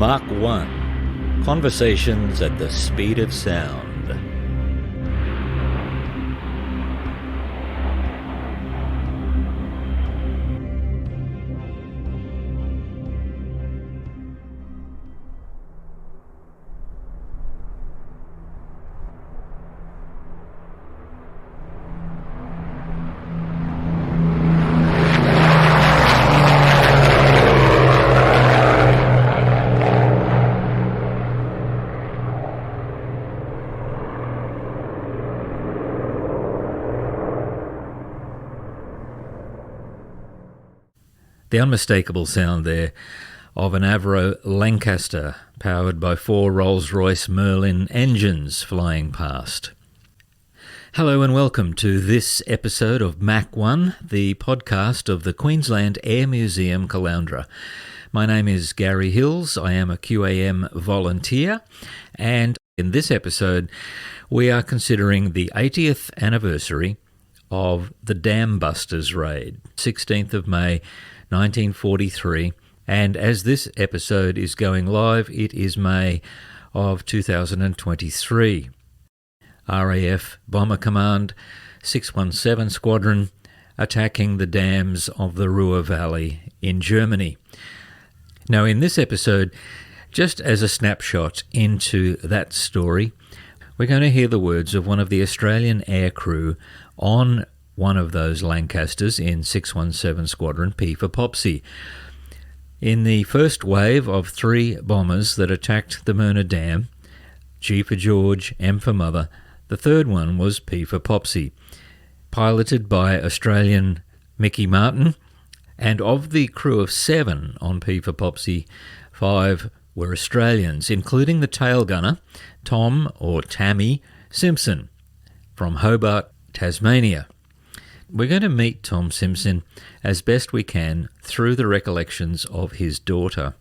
Mark 1. Conversations at the speed of sound. The unmistakable sound there of an Avro Lancaster powered by 4 Rolls-Royce Merlin engines flying past. Hello and welcome to this episode of Mac 1, the podcast of the Queensland Air Museum Caloundra. My name is Garry Hills. I am a QAM volunteer, and in this episode we are considering the 80th anniversary of the Dambusters raid, 16th of May 1943, and as this episode is going live, it is May of 2023. RAF Bomber Command 617 Squadron attacking the dams of the Ruhr Valley in Germany. Now, in this episode, just as a snapshot into that story, we're going to hear the words of one of the Australian air crew on one of those Lancasters in 617 Squadron, P-Popsie. In the first wave of 3 bombers that attacked the Myrna Dam, G for George, M for Mother, the third one was P-Popsie, piloted by Australian Mickey Martin, and of the crew of 7 on P-Popsie, 5 were Australians, including the tail gunner, Tom or Tammy Simpson, from Hobart, Tasmania. We're going to meet Tom Simpson as best we can through the recollections of his daughter.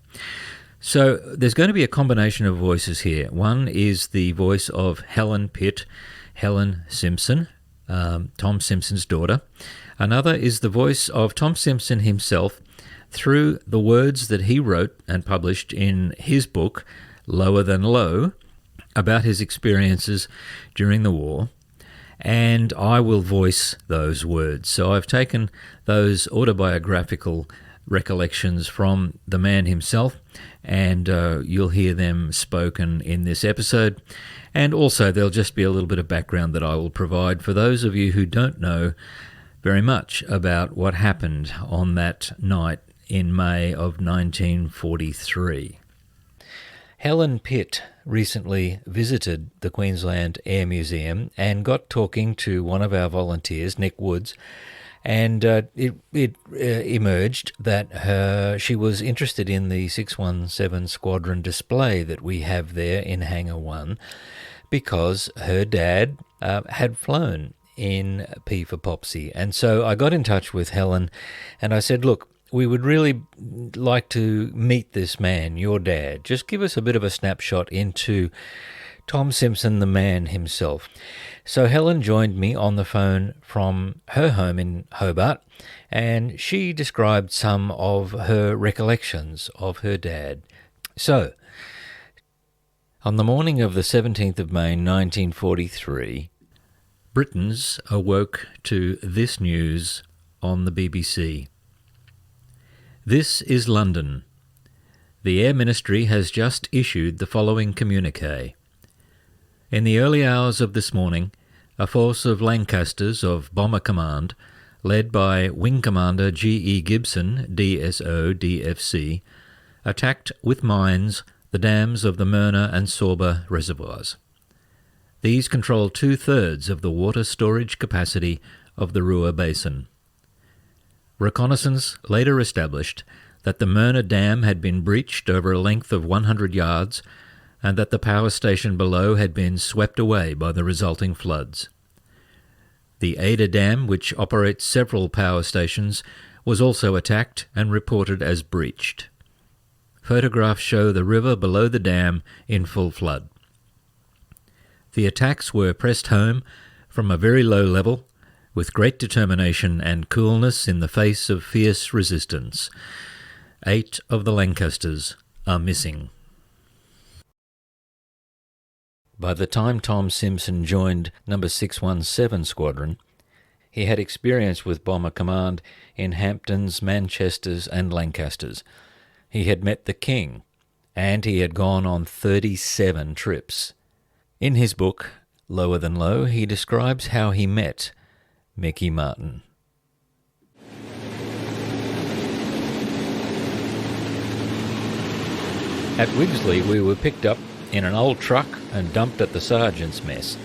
So there's going to be a combination of voices here. One is the voice of Helen Pitt, Helen Simpson, Tom Simpson's daughter. Another is the voice of Tom Simpson himself through the words that he wrote and published in his book, Lower Than Low, about his experiences during the war. And I will voice those words. So I've taken those autobiographical recollections from the man himself, and you'll hear them spoken in this episode. And also there'll just be a little bit of background that I will provide for those of you who don't know very much about what happened on that night in May of 1943. Helen Pitt recently visited the Queensland Air Museum and got talking to one of our volunteers, Nick Woods, and it emerged that she was interested in the 617 Squadron display that we have there in Hangar 1 because her dad had flown in P-Popsie. And so I got in touch with Helen and I said, look, we would really like to meet this man, your dad. Just give us a bit of a snapshot into Tom Simpson, the man himself. So Helen joined me on the phone from her home in Hobart, and she described some of her recollections of her dad. So, on the morning of the 17th of May 1943, Britons awoke to this news on the BBC. This is London. The Air Ministry has just issued the following communique. In the early hours of this morning, a force of Lancasters of Bomber Command, led by Wing Commander G.E. Gibson, DSO, DFC, attacked with mines the dams of the Myrna and Sorba reservoirs. These control 2/3 of the water storage capacity of the Ruhr Basin. Reconnaissance later established that the Myrna Dam had been breached over a length of 100 yards and that the power station below had been swept away by the resulting floods. The Ada Dam, which operates several power stations, was also attacked and reported as breached. Photographs show the river below the dam in full flood. The attacks were pressed home from a very low level with great determination and coolness in the face of fierce resistance. 8 of the Lancasters are missing. By the time Tom Simpson joined No. 617 Squadron, he had experience with Bomber Command in Hamptons, Manchesters and Lancasters. He had met the King, and he had gone on 37 trips. In his book, Lower Than Low, he describes how he met Mickey Martin. At Wigsley, we were picked up in an old truck and dumped at the sergeant's mess.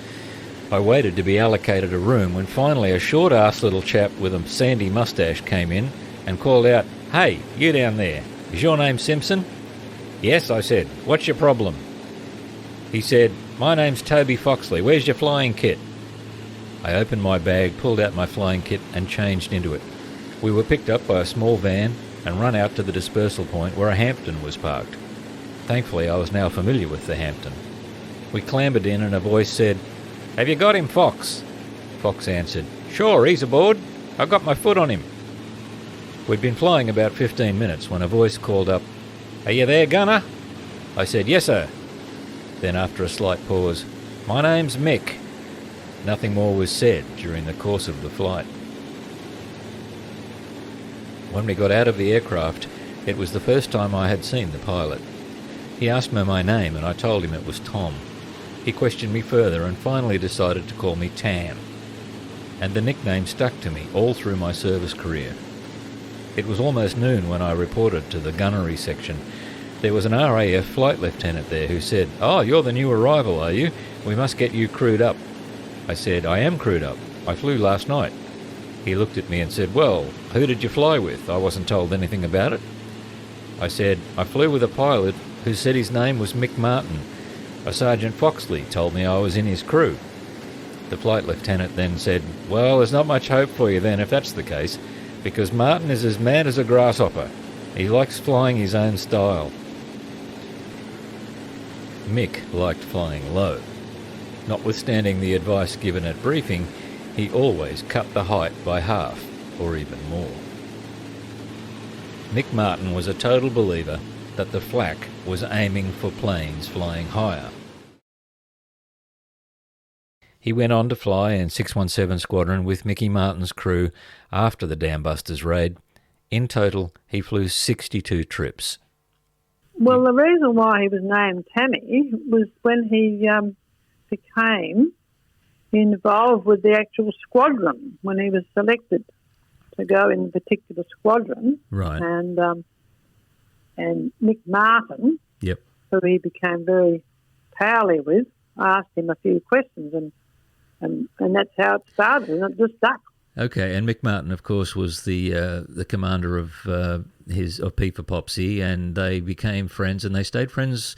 I waited to be allocated a room when finally a short-ass little chap with a sandy moustache came in and called out, "Hey, you down there, is your name Simpson?" "Yes," I said. "What's your problem?" He said, "My name's Toby Foxley. Where's your flying kit?" I opened my bag, pulled out my flying kit and changed into it. We were picked up by a small van and run out to the dispersal point where a Hampton was parked. Thankfully, I was now familiar with the Hampton. We clambered in and a voice said, "Have you got him, Fox?" Fox answered, "Sure, he's aboard. I've got my foot on him." We'd been flying about 15 minutes when a voice called up, "Are you there, gunner?" I said, "Yes, sir." Then after a slight pause, "My name's Mick." Nothing more was said during the course of the flight. When we got out of the aircraft, it was the first time I had seen the pilot. He asked me my name and I told him it was Tom. He questioned me further and finally decided to call me Tam. And the nickname stuck to me all through my service career. It was almost noon when I reported to the gunnery section. There was an RAF flight lieutenant there who said, "Oh, you're the new arrival, are you? We must get you crewed up." I said, "I am crewed up. I flew last night." He looked at me and said, "Well, who did you fly with? I wasn't told anything about it." I said, "I flew with a pilot who said his name was Mick Martin. A Sergeant Foxley told me I was in his crew." The flight lieutenant then said, "Well, there's not much hope for you then if that's the case, because Martin is as mad as a grasshopper. He likes flying his own style." Mick liked flying low. Notwithstanding the advice given at briefing, he always cut the height by half, or even more. Mick Martin was a total believer that the flak was aiming for planes flying higher. He went on to fly in 617 Squadron with Mickey Martin's crew after the Dambusters raid. In total, he flew 62 trips. Well, the reason why he was named Tammy was when he became involved with the actual squadron, when he was selected to go in a particular squadron. Right. And Mick Martin, yep, who he became very pally with, asked him a few questions, and that's how it started, and it just stuck. Okay, and Mick Martin, of course, was the commander of P-Popsie, and they became friends, and they stayed friends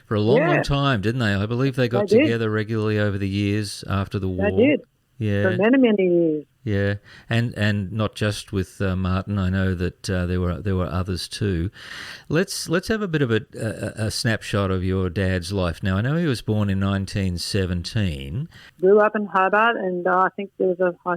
for a long time, didn't they? I believe they got together regularly over the years after the war. They did. Yeah. For many, many years. Yeah, and not just with Martin. I know that there were others too. Let's have a bit of a snapshot of your dad's life. Now, I know he was born in 1917. Grew up in Hobart, and I think I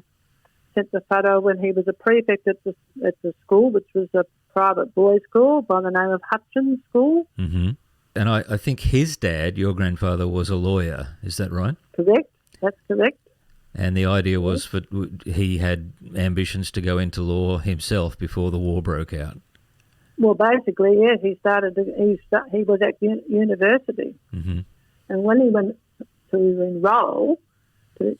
sent the photo when he was a prefect at the school, which was a private boys' school by the name of Hutchins School. Mm-hmm. And I think his dad, your grandfather, was a lawyer. Is that right? Correct. That's correct. And the idea was he had ambitions to go into law himself before the war broke out. Well, basically, yes. He was at university, mm-hmm. and when he went to enrol to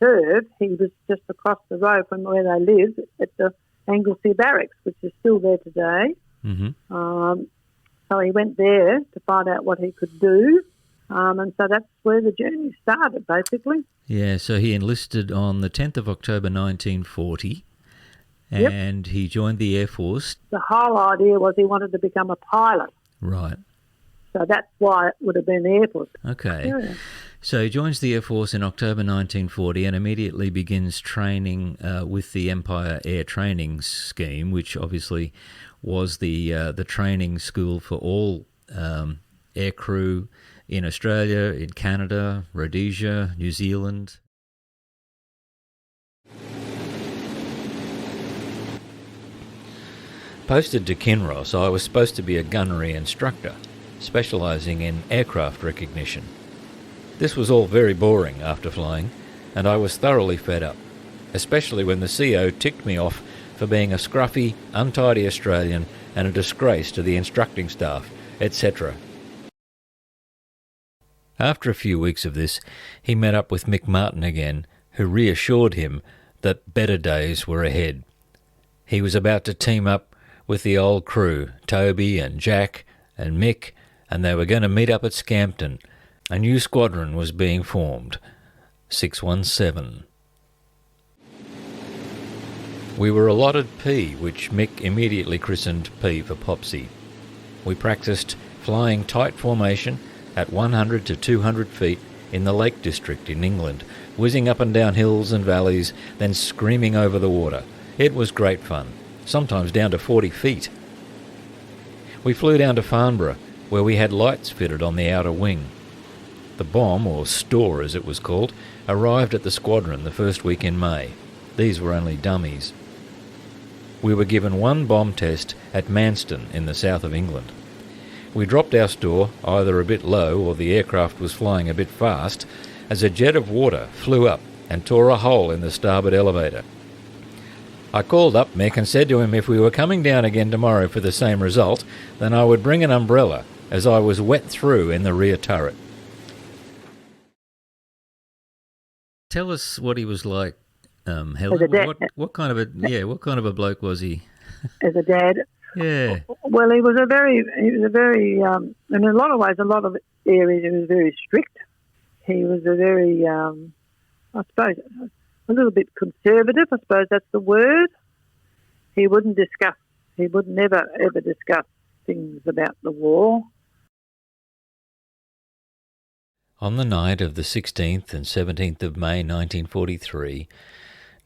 serve, he was just across the road from where they lived at the Anglesey Barracks, which is still there today. Mm-hmm. So he went there to find out what he could do. And so that's where the journey started, basically. Yeah, so he enlisted on the 10th of October 1940, and he joined the Air Force. The whole idea was he wanted to become a pilot. Right. So that's why it would have been the Air Force. Okay. Yeah. So he joins the Air Force in October 1940 and immediately begins training with the Empire Air Training Scheme, which obviously was the training school for all air crew in Australia, in Canada, Rhodesia, New Zealand. Posted to Kinross, I was supposed to be a gunnery instructor, specialising in aircraft recognition. This was all very boring after flying, and I was thoroughly fed up, especially when the CO ticked me off for being a scruffy, untidy Australian and a disgrace to the instructing staff, etc. After a few weeks of this, he met up with Mick Martin again, who reassured him that better days were ahead. He was about to team up with the old crew, Toby and Jack and Mick, and they were going to meet up at Scampton. A new squadron was being formed, 617. We were allotted P, which Mick immediately christened P-Popsie. We practiced flying tight formation at 100 to 200 feet in the Lake District in England, whizzing up and down hills and valleys, then screaming over the water. It was great fun, sometimes down to 40 feet. We flew down to Farnborough, where we had lights fitted on the outer wing. The bomb, or store as it was called, arrived at the squadron the first week in May. These were only dummies. We were given one bomb test at Manston in the south of England. We dropped our store either a bit low or the aircraft was flying a bit fast as a jet of water flew up and tore a hole in the starboard elevator. I called up Mick and said to him if we were coming down again tomorrow for the same result, then I would bring an umbrella as I was wet through in the rear turret. Tell us what he was like, Helen. What kind of a bloke was he? As a dad. Yeah. Well, he was a very, in a lot of ways, a lot of areas he was very strict. He was a very, I suppose, a little bit conservative. I suppose that's the word. He would never ever discuss things about the war. On the night of the 16th and 17th of May 1943,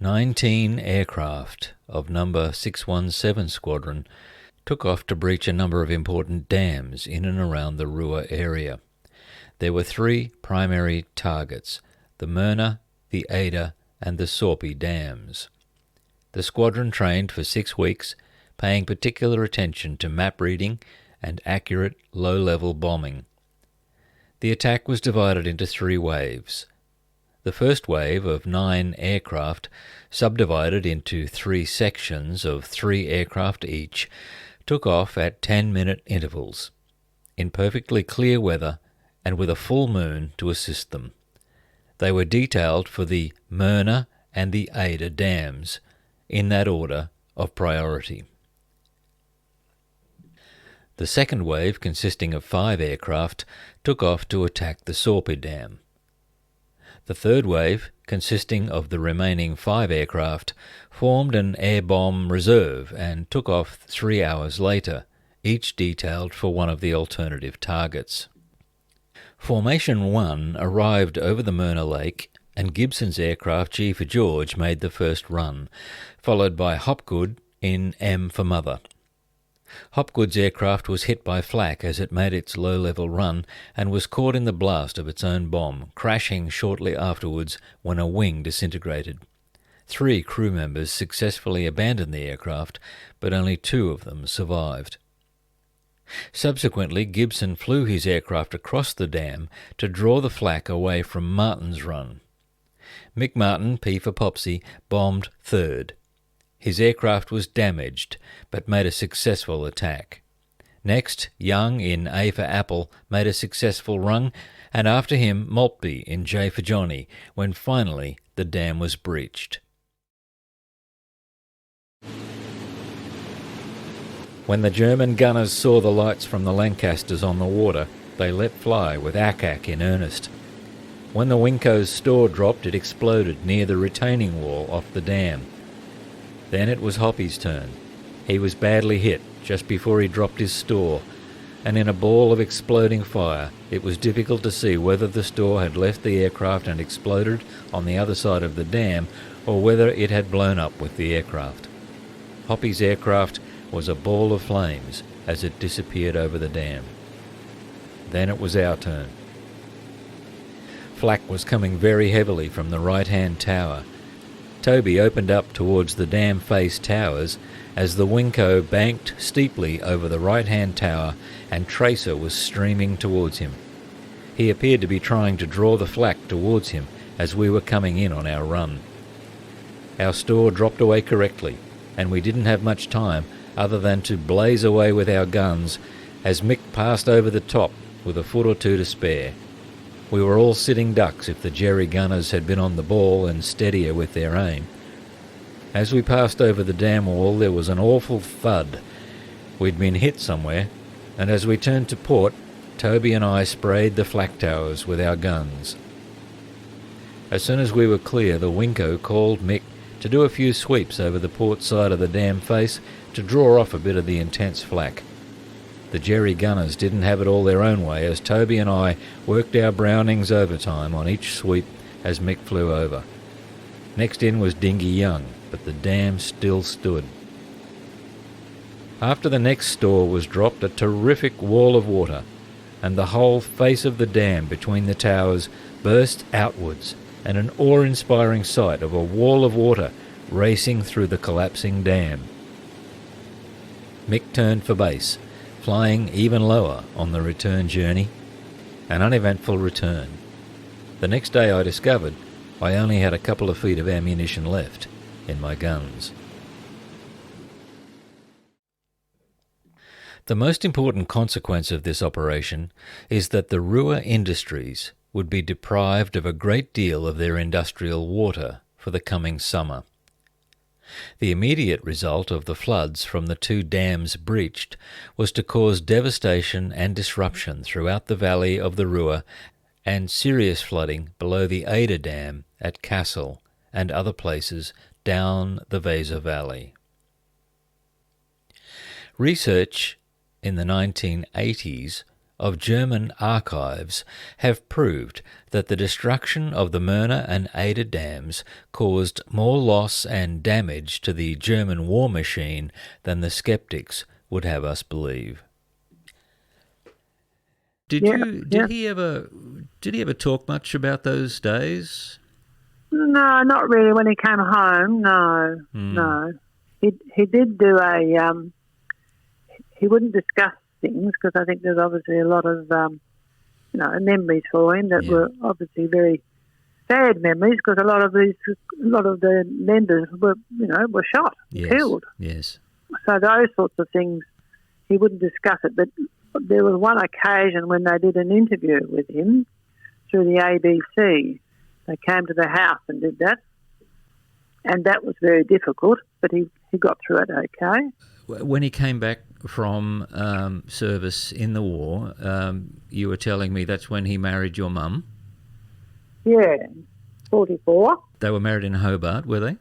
19 aircraft of number 617 Squadron took off to breach a number of important dams in and around the Ruhr area. There were three primary targets, the Myrna, the Ada and the Sorpy dams. The squadron trained for 6 weeks, paying particular attention to map reading and accurate low-level bombing. The attack was divided into 3 waves. The first wave of 9 aircraft, subdivided into 3 sections of 3 aircraft each, took off at 10-minute intervals, in perfectly clear weather and with a full moon to assist them. They were detailed for the Myrna and the Ada dams, in that order of priority. The second wave, consisting of 5 aircraft, took off to attack the Sorpy Dam. The third wave, consisting of the remaining 5 aircraft, formed an air bomb reserve and took off 3 hours later, each detailed for one of the alternative targets. Formation 1 arrived over the Myrna Lake, and Gibson's aircraft G for George made the first run, followed by Hopgood in M for Mother. Hopgood's aircraft was hit by flak as it made its low-level run and was caught in the blast of its own bomb, crashing shortly afterwards when a wing disintegrated. 3 crew members successfully abandoned the aircraft, but only 2 of them survived. Subsequently, Gibson flew his aircraft across the dam to draw the flak away from Martin's run. Mick Martin, P-Popsie, bombed third. His aircraft was damaged, but made a successful attack. Next, Young in A for Apple made a successful run, and after him Maltby in J for Johnny, when finally the dam was breached. When the German gunners saw the lights from the Lancasters on the water, they let fly with ack-ack in earnest. When the Winko's store dropped, it exploded near the retaining wall off the dam. Then it was Hoppy's turn. He was badly hit just before he dropped his store, and in a ball of exploding fire it was difficult to see whether the store had left the aircraft and exploded on the other side of the dam, or whether it had blown up with the aircraft. Hoppy's aircraft was a ball of flames as it disappeared over the dam. Then it was our turn. Flak was coming very heavily from the right-hand tower. Toby opened up towards the dam-face towers as the Winko banked steeply over the right-hand tower and Tracer was streaming towards him. He appeared to be trying to draw the flak towards him as we were coming in on our run. Our store dropped away correctly, and we didn't have much time other than to blaze away with our guns as Mick passed over the top with a foot or two to spare. We were all sitting ducks if the jerry gunners had been on the ball and steadier with their aim. As we passed over the dam wall there was an awful thud. We'd been hit somewhere, and as we turned to port, Toby and I sprayed the flak towers with our guns. As soon as we were clear, the Winko called Mick to do a few sweeps over the port side of the dam face to draw off a bit of the intense flak. The jerry gunners didn't have it all their own way as Toby and I worked our Brownings overtime on each sweep as Mick flew over. Next in was Dingy Young, but the dam still stood. After the next store was dropped, a terrific wall of water, and the whole face of the dam between the towers burst outwards, and an awe-inspiring sight of a wall of water racing through the collapsing dam. Mick turned for base, flying even lower on the return journey. An uneventful return. The next day I discovered I only had a couple of feet of ammunition left in my guns. The most important consequence of this operation is that the RAAF industries would be deprived of a great deal of their industrial water for the coming summer. The immediate result of the floods from the two dams breached was to cause devastation and disruption throughout the valley of the RAAF and serious flooding below the Ada Dam at Castle and other places down the Weser Valley. Research in the 1980s of German archives have proved that the destruction of the Möhne and Ada dams caused more loss and damage to the German war machine than the skeptics would have us believe. Did he ever talk much about those days? No, not really. When he came home, no. He did do he wouldn't discuss things because I think there's obviously a lot of memories for him that were obviously very sad memories because a lot of the members were shot, killed. Yes. So those sorts of things he wouldn't discuss it. But there was one occasion when they did an interview with him through the ABC. They came to the house and did that, and that was very difficult. But he got through it okay. When he came back from service in the war, you were telling me that's when he married your mum? Yeah, 44. They were married in Hobart, were they?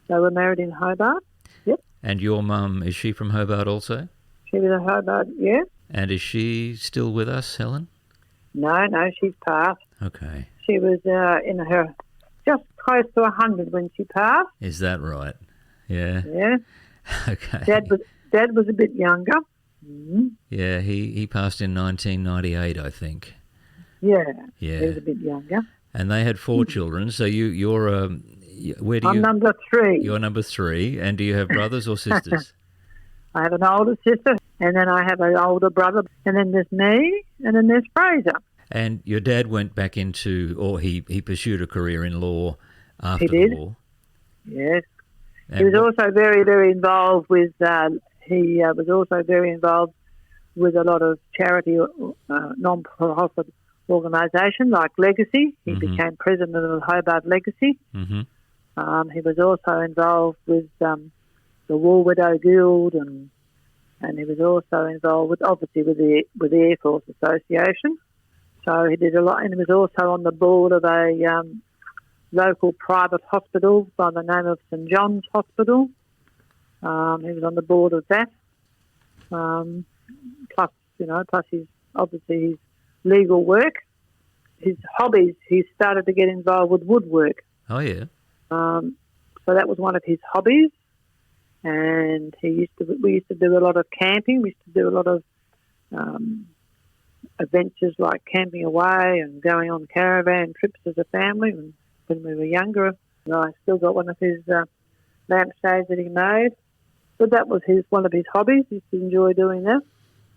They were married in Hobart, yep. And your mum, is she from Hobart also? She was a Hobart, yeah. And is she still with us, Helen? No, she's passed. Okay. She was in her just close to 100 when she passed. Is that right? Yeah. Yeah. Okay. Dad was a bit younger. Mm-hmm. Yeah, he passed in 1998, I think. Yeah. He was a bit younger. And they had 4 children. So you're I'm number 3. You're number 3, and do you have brothers or sisters? I have an older sister, and then I have an older brother, and then there's me, and then there's Fraser. And your dad went back into, or he pursued a career in law after the war. Yes. And he was also very, very involved with. He was also very involved with a lot of charity, non-profit organisations like Legacy. He became president of Hobart Legacy. Mm-hmm. He was also involved with the War Widow Guild, and he was also involved with the Air Force Association. So he did a lot, and he was also on the board of a local private hospital by the name of St John's Hospital. He was on the board of that. Plus his legal work. His hobbies, he started to get involved with woodwork. Oh, yeah. So that was one of his hobbies. And we used to do a lot of camping. We used to do a lot of adventures like camping away and going on caravan trips as a family when we were younger. And I still got one of his lampshades that he made. But that was one of his hobbies. He used to enjoy doing that.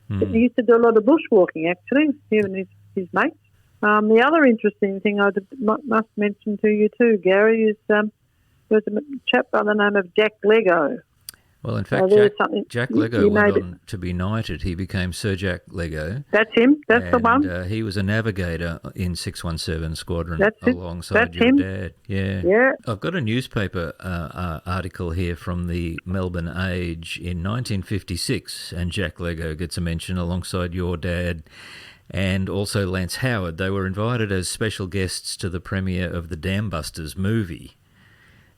But he used to do a lot of bushwalking, actually, him and his mates. The other interesting thing I must mention to you too, Gary, is there's a chap by the name of Jack Lego. Well, in fact, Jack Lego went on to be knighted. He became Sir Jack Lego. That's him. That's the one. He was a navigator in 617 Squadron alongside your dad. Yeah. I've got a newspaper article here from the Melbourne Age in 1956, and Jack Lego gets a mention alongside your dad and also Lance Howard. They were invited as special guests to the premiere of the Dambusters movie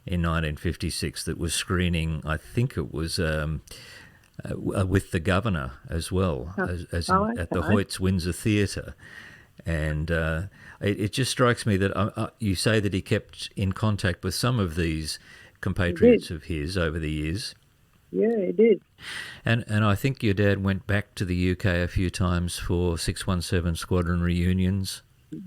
in 1956 that was screening, I think it was with the Governor as well, at the Hoyts Windsor Theatre. And it just strikes me that you say that he kept in contact with some of these compatriots of his over the years. Yeah, he did. And I think your dad went back to the UK a few times for 617 Squadron reunions. He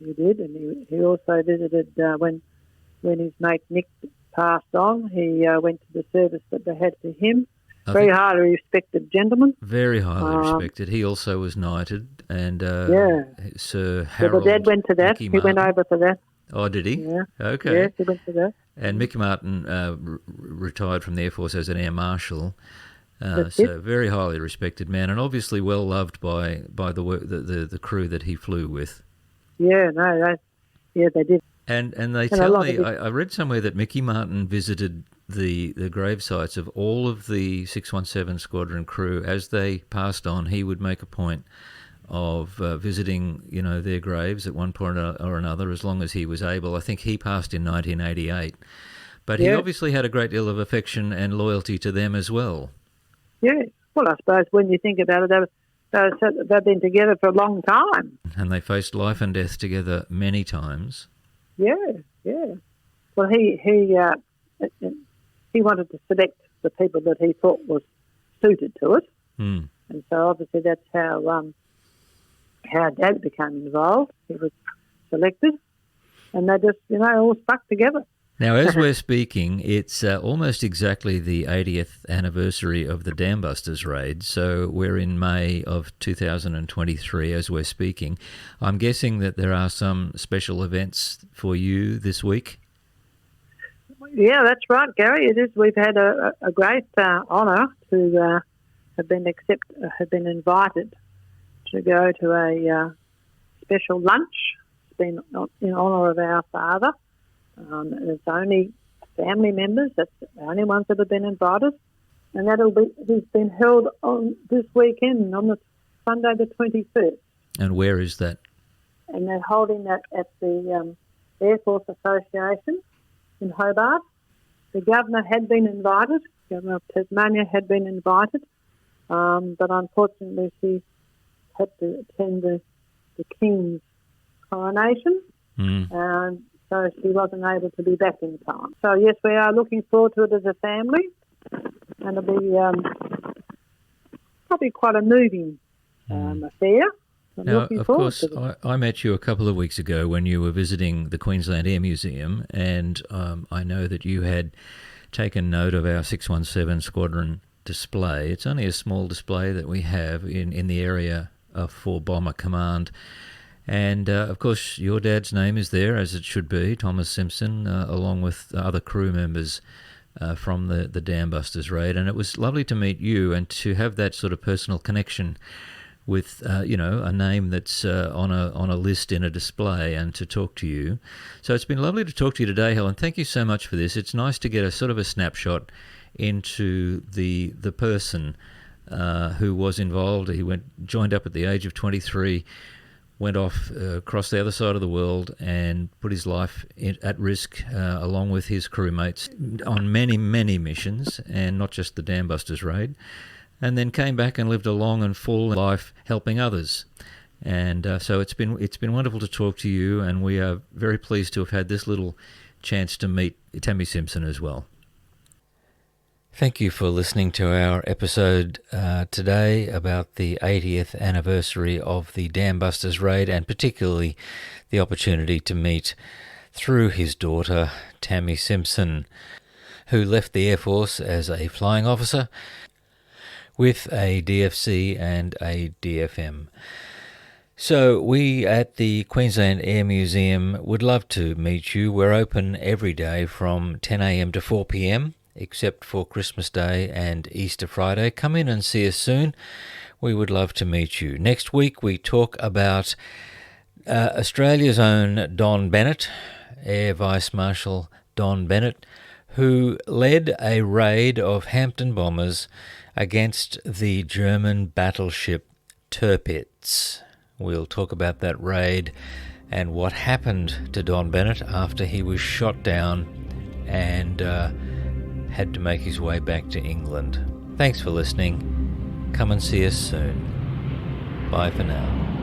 did, and he also visited when his mate Mick passed on. He went to the service that they had for him. Very highly respected gentleman. Very highly respected. He also was knighted, and Sir So Harold. the dad went to that. He went over for that. Oh, did he? Yeah. Okay. Yes, he went to that. And Mickey Martin retired from the Air Force as an Air Marshal. So very highly respected man, and obviously well loved by the crew that he flew with. Yeah, they did. And they tell me, I read somewhere that Mickey Martin visited the grave sites of all of the 617 Squadron crew. As they passed on, he would make a point of visiting, their graves at one point or another, as long as he was able. I think he passed in 1988. But he obviously had a great deal of affection and loyalty to them as well. Yeah. Well, I suppose when you think about it, they've been together for a long time. And they faced life and death together many times. Yeah. Well, he wanted to select the people that he thought was suited to it, and so obviously that's how Dad became involved. He was selected, and they just all stuck together. Now, as we're speaking, it's almost exactly the 80th anniversary of the Dambusters raid, so we're in May of 2023 as we're speaking. I'm guessing that there are some special events for you this week? Yeah, that's right, Gary. It is. We've had a great honour to have been invited to go to a special lunch. It's been in honour of our father. It's only family members. That's the only ones that have been invited, and it's been held on this weekend on the Sunday the 21st. And where is that? And they're holding that at the Air Force Association in Hobart. The Governor had been invited. Governor of Tasmania had been invited, but unfortunately she had to attend the King's coronation. So she wasn't able to be back in time. So, yes, we are looking forward to it as a family. And it'll be probably quite a moving affair. Now, of course, I met you a couple of weeks ago when you were visiting the Queensland Air Museum, and I know that you had taken note of our 617 Squadron display. It's only a small display that we have in the area for Bomber Command. And, of course, your dad's name is there, as it should be, Thomas Simpson, along with other crew members from the Dambusters raid. And it was lovely to meet you and to have that sort of personal connection with, a name that's on a list in a display, and to talk to you. So it's been lovely to talk to you today, Helen. Thank you so much for this. It's nice to get a sort of a snapshot into the person who was involved. He joined up at the age of 23, went off across the other side of the world and put his life at risk along with his crewmates on many, many missions, and not just the Dambusters raid, and then came back and lived a long and full life helping others. And so it's been wonderful to talk to you, and we are very pleased to have had this little chance to meet Tammy Simpson as well. Thank you for listening to our episode today about the 80th anniversary of the Dambusters raid, and particularly the opportunity to meet, through his daughter, Tammy Simpson, who left the Air Force as a flying officer with a DFC and a DFM. So we at the Queensland Air Museum would love to meet you. We're open every day from 10 a.m. to 4 p.m, except for Christmas Day and Easter Friday. Come in and see us soon. We would love to meet you. Next week we talk about Australia's own Don Bennett, Air Vice Marshal Don Bennett, who led a raid of Hampton bombers against the German battleship Tirpitz. We'll talk about that raid and what happened to Don Bennett after he was shot down and had to make his way back to England. Thanks for listening. Come and see us soon. Bye for now.